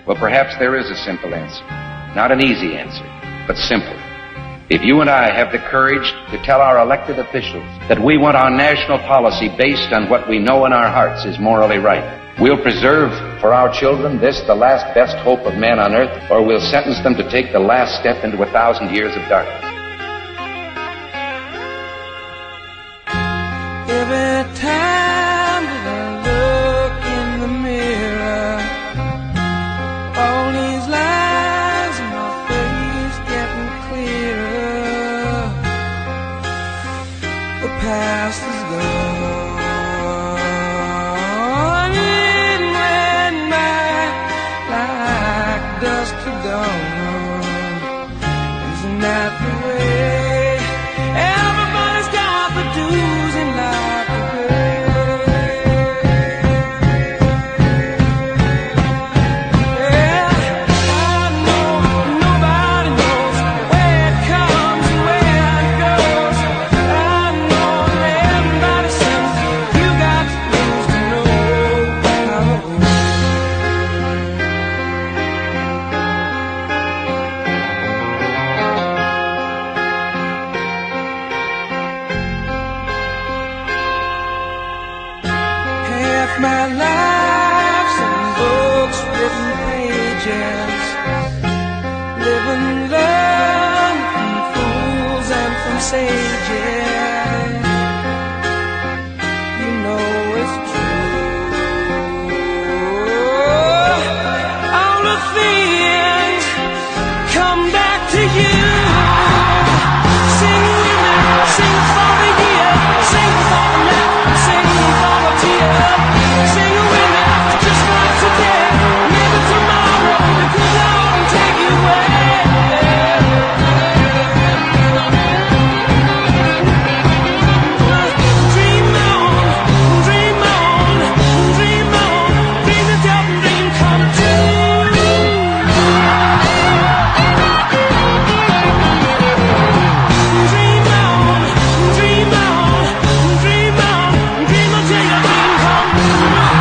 Well, perhaps there is a simple answer. Not an easy answer, but simple. If you and I have the courage to tell our elected officials that we want our national policy based on what we know in our hearts is morally right, we'll preserve for our children this, the last best hope of man on earth, or we'll sentence them to take the last step into 1,000 years of darkness. Every time that I look in the mirror, all these lines in my face getting clearer. The past is gone, it went by like dust to dawn. Isn't that the way? Everybody's got the dues in life. My life's in books, written pages, live and learn from fools and from sages. You know it's true. All the things come back to you. Sing with me, sing for the year, sing for the laugh, sing for the tear. Sing with me, just for today. Maybe tomorrow the good Lord will take you away. Dream on, dream on, dream on. Dream until the dream come true. Dream on, dream on, dream on. Dream until your dream come true.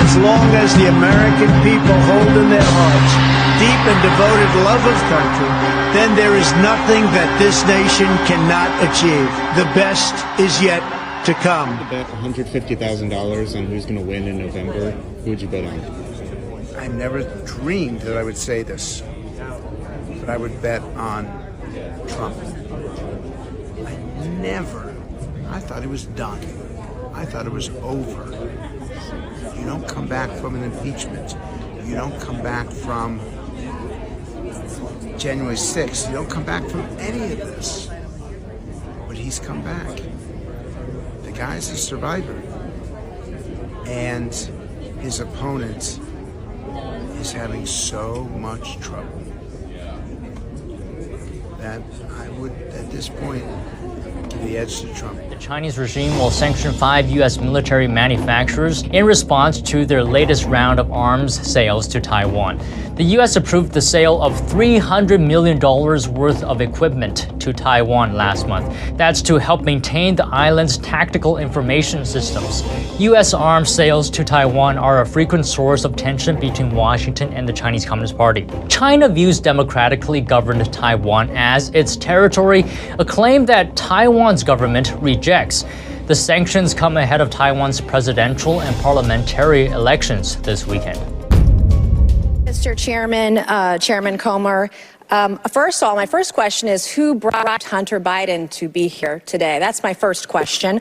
As long as the American people hold in their hearts deep and devoted love of country, then there is nothing that this nation cannot achieve. The best is yet to come. To bet $150,000 on who's going to win in November, who would you bet on? I never dreamed that I would say this, but I would bet on Trump. I thought it was done. I thought it was over. You don't come back from an impeachment. You don't come back from January 6th. You don't come back from any of this. But he's come back. The guy's a survivor. And his opponent is having so much trouble that I would, at this point, give the edge to Trump. The Chinese regime will sanction 5 U.S. military manufacturers in response to their latest round of arms sales to Taiwan. The U.S. approved the sale of $300 million worth of equipment to Taiwan last month. That's to help maintain the island's tactical information systems. U.S. arms sales to Taiwan are a frequent source of tension between Washington and the Chinese Communist Party. China views democratically governed Taiwan as its territory, a claim that Taiwan's government rejects. The sanctions come ahead of Taiwan's presidential and parliamentary elections this weekend. Mr. Chairman, Chairman Comer, first of all, my first question is who brought Hunter Biden to be here today? That's my first question.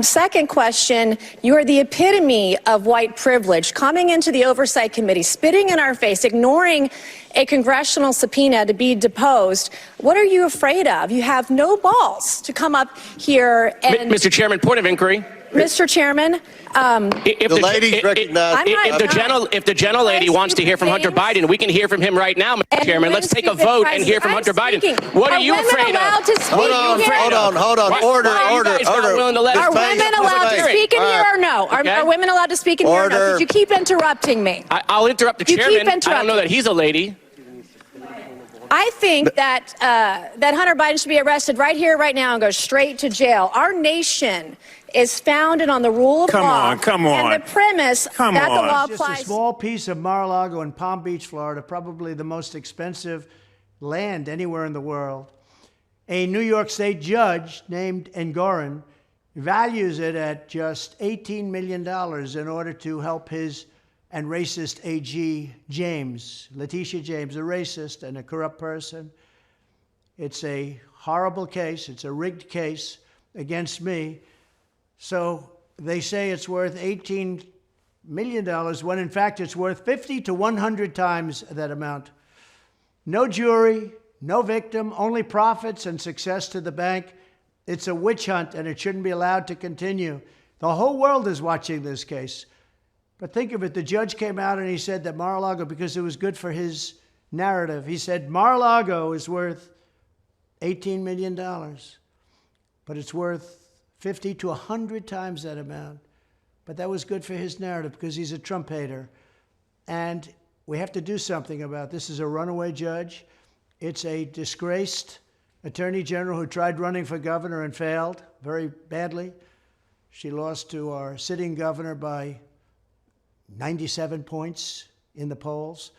Second question, you are the epitome of white privilege, coming into the Oversight Committee, spitting in our face, ignoring a congressional subpoena to be deposed. What are you afraid of? You have no balls to come up here and... Mr. Chairman, point of inquiry. Mr. Chairman, If The ladies recognize. if the gentlelady wants to hear from Hunter Biden, we can hear from him right now, Mr. Chairman. Let's take a vote and hear from Hunter Biden. What are you afraid of? Hold on. Order. Are women allowed to speak in here or no? Are women allowed to speak in here or no? Could you keep interrupting me? I'll interrupt the chairman. I don't know that he's a lady. I think that that Hunter Biden should be arrested right here, right now, and go straight to jail. Our nation is founded on the rule of law. Come on. And the premise that the law Just applies. a small piece of Mar-a-Lago in Palm Beach, Florida, probably the most expensive land anywhere in the world. A New York State judge named Engoron values it at just $18 million in order to help his and racist AG James, Letitia James, a racist and a corrupt person. It's a horrible case. It's a rigged case against me. So they say it's worth $18 million when in fact it's worth 50 to 100 times that amount. No jury, no victim, only profits and success to the bank. It's a witch hunt and it shouldn't be allowed to continue. The whole world is watching this case. But think of it, the judge came out and he said that Mar-a-Lago, because it was good for his narrative, he said Mar-a-Lago is worth $18 million, but it's worth 50 to 100 times that amount. But that was good for his narrative because he's a Trump hater. And we have to do something about this. This is a runaway judge. It's a disgraced attorney general who tried running for governor and failed very badly. She lost to our sitting governor by 97 points in the polls.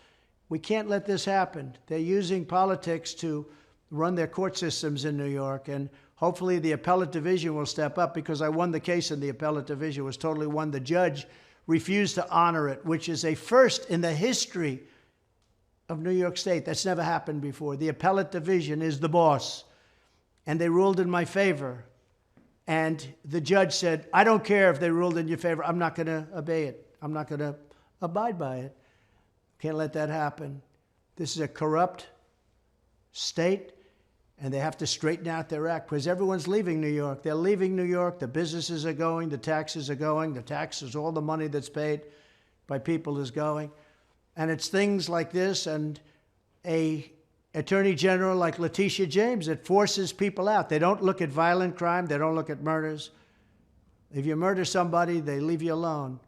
We can't let this happen. They're using politics to run their court systems in New York, and hopefully the appellate division will step up because I won the case in the appellate division. It was totally won. The judge refused to honor it, which is a first in the history of New York State. That's never happened before. The appellate division is the boss, and they ruled in my favor. And the judge said, I don't care if they ruled in your favor. I'm not going to obey it. I'm not going to abide by it. Can't let that happen. This is a corrupt state, and they have to straighten out their act because everyone's leaving New York. They're leaving New York. The businesses are going. The taxes are going. The taxes, all the money that's paid by people is going. And it's things like this and a attorney general like Letitia James that forces people out. They don't look at violent crime. They don't look at murders. If you murder somebody, they leave you alone.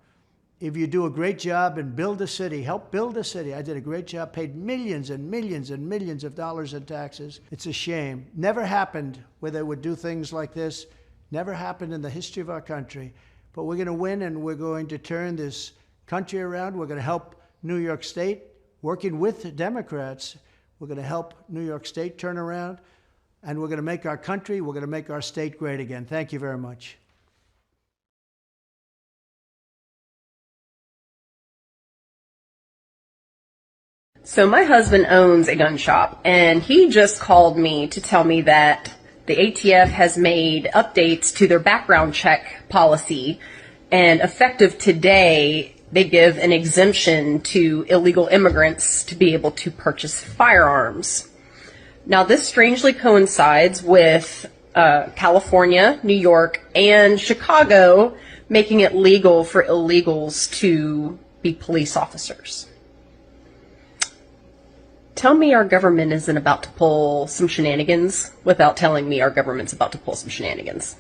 If you do a great job and build a city, help build a city. I did a great job, paid millions and millions and millions of dollars in taxes. It's a shame. Never happened where they would do things like this. Never happened in the history of our country. But we're going to win, and we're going to turn this country around. We're going to help New York State, working with the Democrats. We're going to help New York State turn around, and we're going to make our country, we're going to make our state great again. Thank you very much. So my husband owns a gun shop, and he just called me to tell me that the ATF has made updates to their background check policy, and effective today, they give an exemption to illegal immigrants to be able to purchase firearms. Now, this strangely coincides with California, New York, and Chicago making it legal for illegals to be police officers. Tell me our government isn't about to pull some shenanigans without telling me our government's about to pull some shenanigans.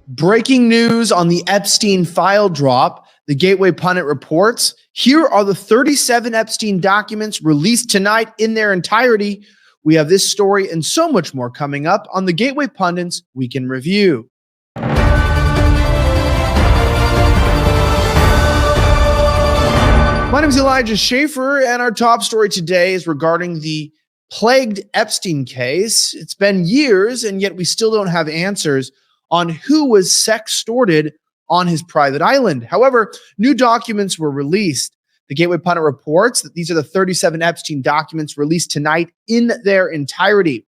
Breaking news on the Epstein file drop. The Gateway Pundit reports, here are the 37 Epstein documents released tonight in their entirety. We have this story and so much more coming up on the Gateway Pundit's Weekend Review. My name is Elijah Schaffer, and our top story today is regarding the plagued Epstein case. It's been years, and yet we still don't have answers on who was sextorted on his private island. However, new documents were released. The Gateway Pundit reports that these are the 37 Epstein documents released tonight in their entirety.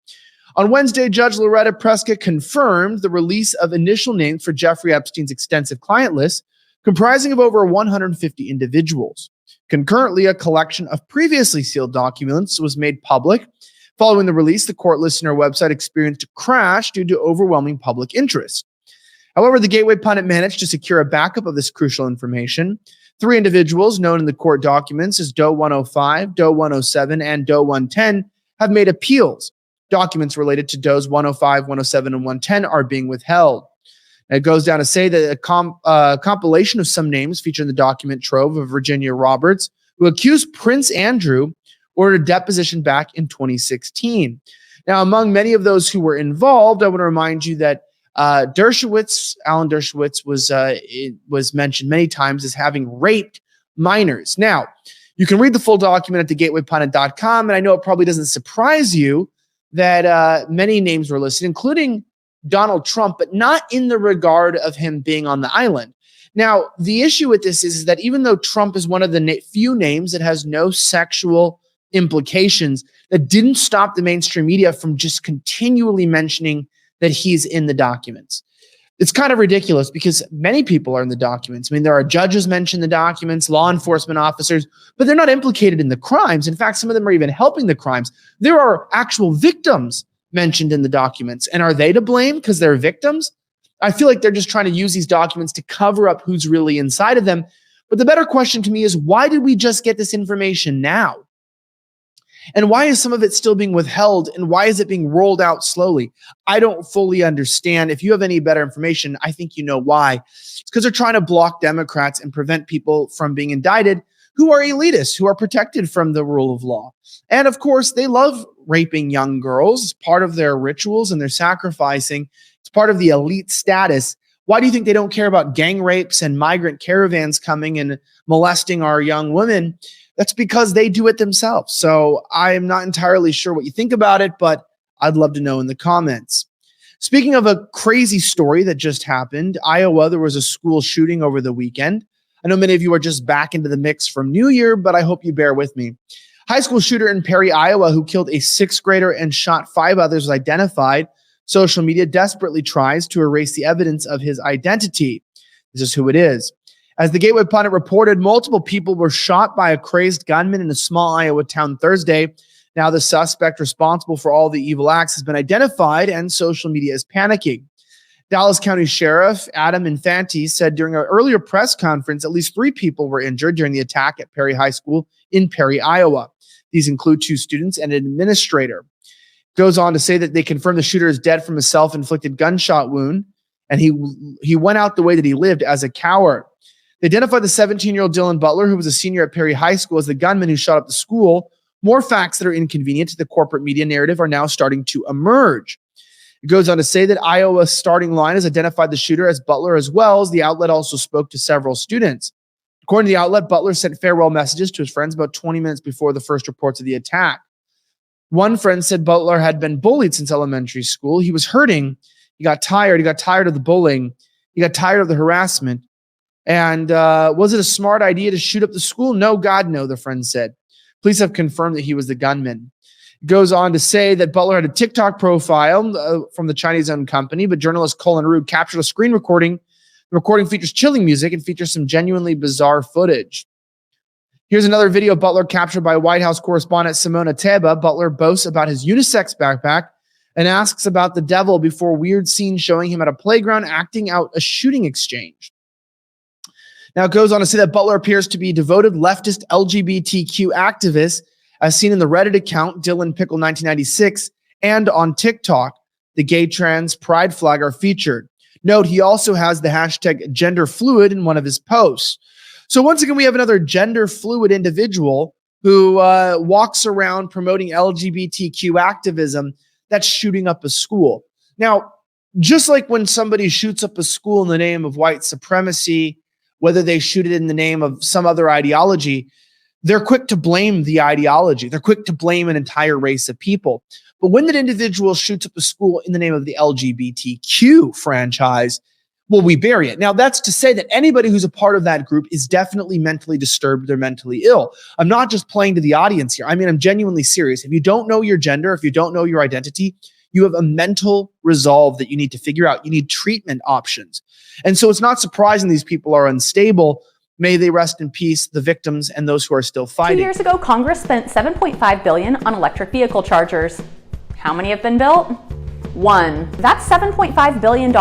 On Wednesday, Judge Loretta Preska confirmed the release of initial names for Jeffrey Epstein's extensive client list, comprising of over 150 individuals. Concurrently, a collection of previously sealed documents was made public. Following the release, the court list on our website experienced a crash due to overwhelming public interest. However, the Gateway Pundit managed to secure a backup of this crucial information. 3 individuals known in the court documents as Doe 105, Doe 107, and Doe 110 have made appeals. Documents related to Does 105, 107, and 110 are being withheld. And it goes down to say that a compilation of some names featured in the document trove of Virginia Roberts, who accused Prince Andrew, ordered a deposition back in 2016. Now, among many of those who were involved, I want to remind you that Alan Dershowitz was mentioned many times as having raped minors. Now, you can read the full document at thegatewaypundit.com, and I know it probably doesn't surprise you that many names were listed, including Donald Trump, but not in the regard of him being on the island. Now, the issue with this is that even though Trump is one of the few names that has no sexual implications, that didn't stop the mainstream media from just continually mentioning that he's in the documents. It's kind of ridiculous because many people are in the documents. I mean, there are judges mentioned in the documents, law enforcement officers, but they're not implicated in the crimes. In fact, some of them are even helping the crimes. There are actual victims mentioned in the documents. And are they to blame because they're victims? I feel like they're just trying to use these documents to cover up who's really inside of them. But the better question to me is, why did we just get this information now? And why is some of it still being withheld? And why is it being rolled out slowly? I don't fully understand. If you have any better information, I think you know why. It's because they're trying to block Democrats and prevent people from being indicted who are elitists, who are protected from the rule of law. And of course, they love raping young girls. It's part of their rituals and their sacrificing. It's part of the elite status. Why do you think they don't care about gang rapes and migrant caravans coming and molesting our young women? That's because they do it themselves. So I'm not entirely sure what you think about it, but I'd love to know in the comments. Speaking of a crazy story that just happened, Iowa, there was a school shooting over the weekend. I know many of you are just back into the mix from New Year, but I hope you bear with me. High school shooter in Perry, Iowa, who killed a 6th grader and shot 5 others was identified. Social media desperately tries to erase the evidence of his identity. This is who it is. As the Gateway Pundit reported, multiple people were shot by a crazed gunman in a small Iowa town Thursday. Now the suspect responsible for all the evil acts has been identified, and social media is panicking. Dallas County Sheriff Adam Infante said during an earlier press conference at least 3 people were injured during the attack at Perry High School in Perry, Iowa. These include 2 students and an administrator. Goes on to say that they confirmed the shooter is dead from a self-inflicted gunshot wound, and he went out the way that he lived as a coward. They identified the 17-year-old Dylan Butler, who was a senior at Perry High School, as the gunman who shot up the school. More facts that are inconvenient to the corporate media narrative are now starting to emerge. It goes on to say that Iowa's starting line has identified the shooter as Butler as well, as the outlet also spoke to several students. According to the outlet, Butler sent farewell messages to his friends about 20 minutes before the first reports of the attack. One friend said Butler had been bullied since elementary school. He was hurting. He got tired. He got tired of the bullying. He got tired of the harassment. And was it a smart idea to shoot up the school? No, God, no, the friend said. Police have confirmed that he was the gunman. It goes on to say that Butler had a TikTok profile from the Chinese-owned company, but journalist Colin Rue captured a screen recording. The recording features chilling music and features some genuinely bizarre footage. Here's another video of Butler captured by White House correspondent Simona Teba. Butler boasts about his unisex backpack and asks about the devil before weird scenes showing him at a playground acting out a shooting exchange. Now it goes on to say that Butler appears to be a devoted leftist LGBTQ activist, as seen in the Reddit account Dylan Pickle 1996 and on TikTok. The gay trans pride flag are featured. Note, he also has the hashtag gender fluid in one of his posts. So once again, we have another gender fluid individual who walks around promoting LGBTQ activism that's shooting up a school. Now, just like when somebody shoots up a school in the name of white supremacy, whether they shoot it in the name of some other ideology, they're quick to blame the ideology. They're quick to blame an entire race of people. But when that individual shoots up a school in the name of the LGBTQ franchise, well, we bury it. Now, that's to say that anybody who's a part of that group is definitely mentally disturbed. They're mentally ill. I'm not just playing to the audience here. I mean, I'm genuinely serious. If you don't know your gender, if you don't know your identity, You have a mental resolve that you need to figure out. You need treatment options. And so it's not surprising these people are unstable. May they rest in peace, the victims and those who are still fighting. 2 years ago, Congress spent $7.5 billion on electric vehicle chargers. How many have been built? 1. That's $7.5 billion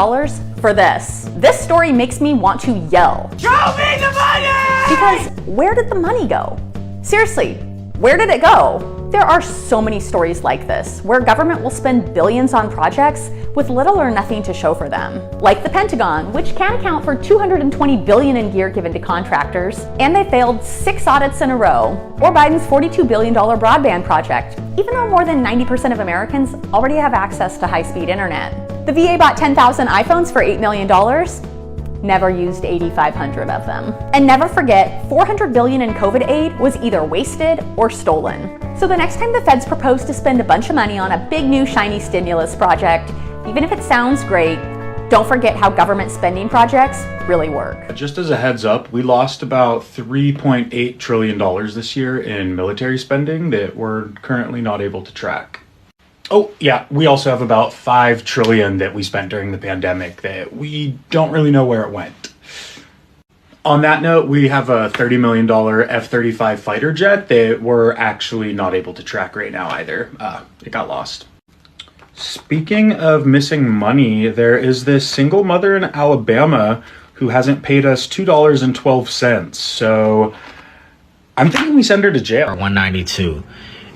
for this. This story makes me want to yell. Show me the money! Because where did the money go? Seriously, where did it go? There are so many stories like this, where government will spend billions on projects with little or nothing to show for them. Like the Pentagon, which can account for $220 billion in gear given to contractors, and they failed 6 audits in a row. Or Biden's $42 billion broadband project, even though more than 90% of Americans already have access to high-speed internet. The VA bought 10,000 iPhones for $8 million, never used 8,500 of them. And never forget, $400 billion in COVID aid was either wasted or stolen. So the next time the feds propose to spend a bunch of money on a big new shiny stimulus project, even if it sounds great, don't forget how government spending projects really work. Just as a heads up, we lost about $3.8 trillion this year in military spending that we're currently not able to track. Oh, yeah, we also have about $5 trillion that we spent during the pandemic that we don't really know where it went. On that note, we have a $30 million F-35 fighter jet that we're actually not able to track right now either. It got lost. Speaking of missing money, there is this single mother in Alabama who hasn't paid us $2.12. So I'm thinking we send her to jail. 192.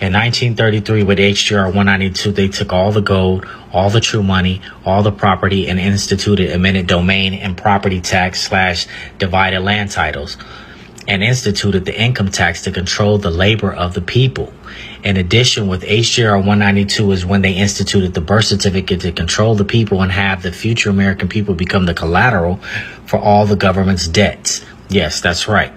In 1933, with HJR 192, they took all the gold, all the true money, all the property, and instituted eminent domain and property tax / divided land titles, and instituted the income tax to control the labor of the people. In addition, with HJR 192 is when they instituted the birth certificate to control the people and have the future American people become the collateral for all the government's debts. Yes, that's right.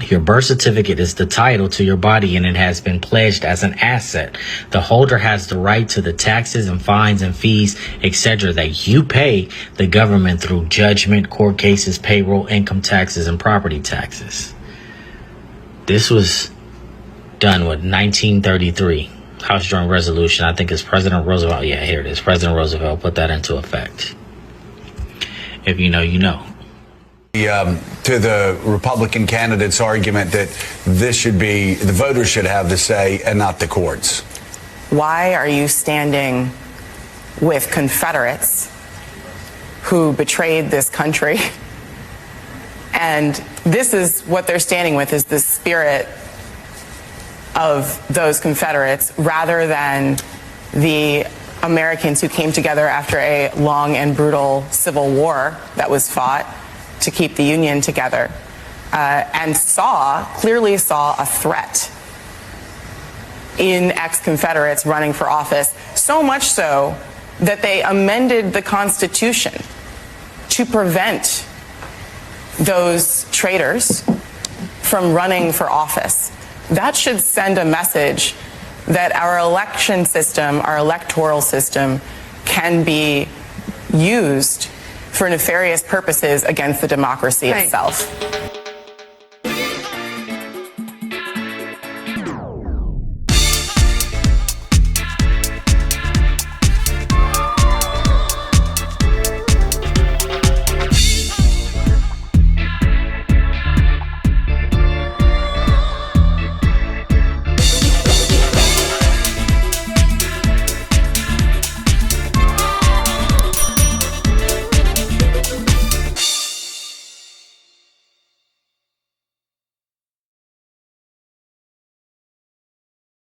Your birth certificate is the title to your body, and it has been pledged as an asset. The holder has the right to the taxes and fines and fees, etc. that you pay the government through judgment, court cases, payroll, income taxes, and property taxes. This was done with 1933 House Joint Resolution. I think it's President Roosevelt. Yeah, here it is. President Roosevelt put that into effect. If you know, you know. To the Republican candidate's argument that this should be, the voters should have the say and not the courts. Why are you standing with Confederates who betrayed this country? And this is what they're standing with, is the spirit of those Confederates rather than the Americans who came together after a long and brutal civil war that was fought to keep the Union together, and clearly saw a threat in ex-Confederates running for office, so much so that they amended the Constitution to prevent those traitors from running for office. That should send a message that our election system, our electoral system, can be used for nefarious purposes against the democracy itself.